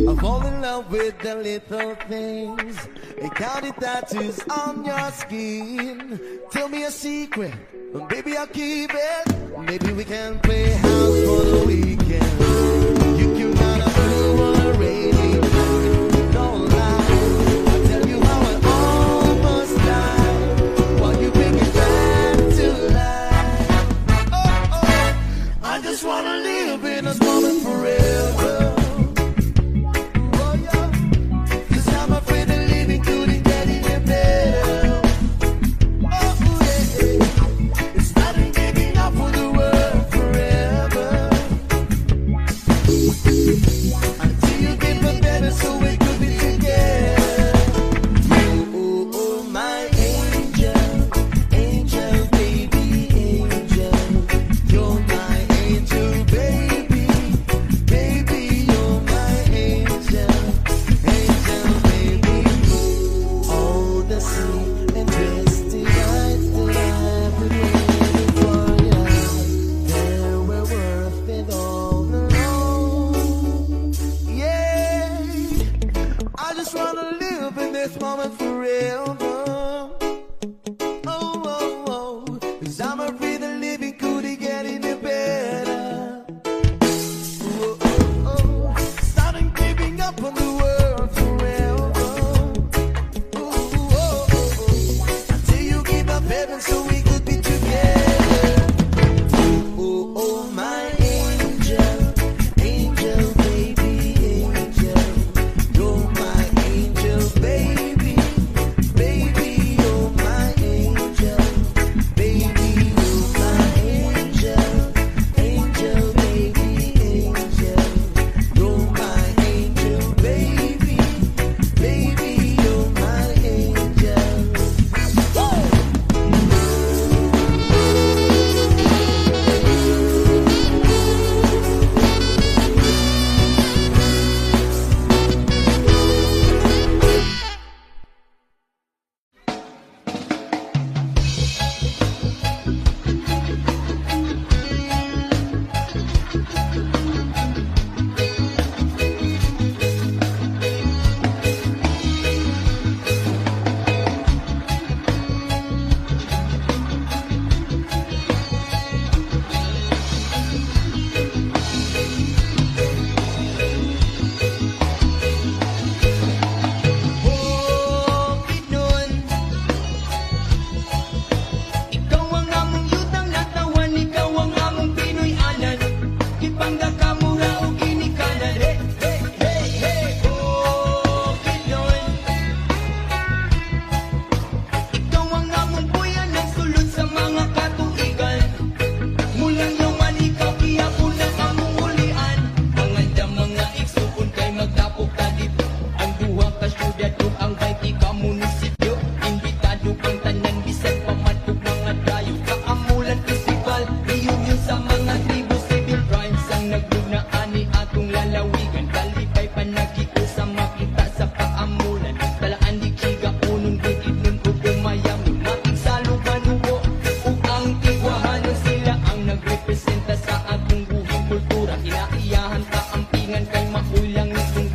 I fall in love with the little things, a county tattoos on your skin. Tell me a secret, and baby I'll keep it. Maybe we can play house for the weekend. You can run a blue on a rainy night. Don't lie, I'll tell you how I almost died while you bring it back to life. Oh, oh, I just wanna live in this moment forever. Oh, yeah. 'Cause I'm afraid of living couldn't get any better. Oh, yeah. It's not in giving up for the world forever. Until you give me better so we could be together. Oh, oh, my angel, angel, baby, angel. You're my angel, baby, baby, you're my angel, angel, baby. All the sweet and twisty nights that I've been waiting for you, they were worth it all alone. Yeah, I just wanna live in this moment forever. Oh, oh, oh, 'cause I'm afraid of living couldn't get any better. Oh, oh, oh, starting giving up on the world forever. Oh, oh, oh, oh, until you give up heaven so we could be together. Oh, oh, my angel, angel, baby, angel. You're my angel, baby, langit kung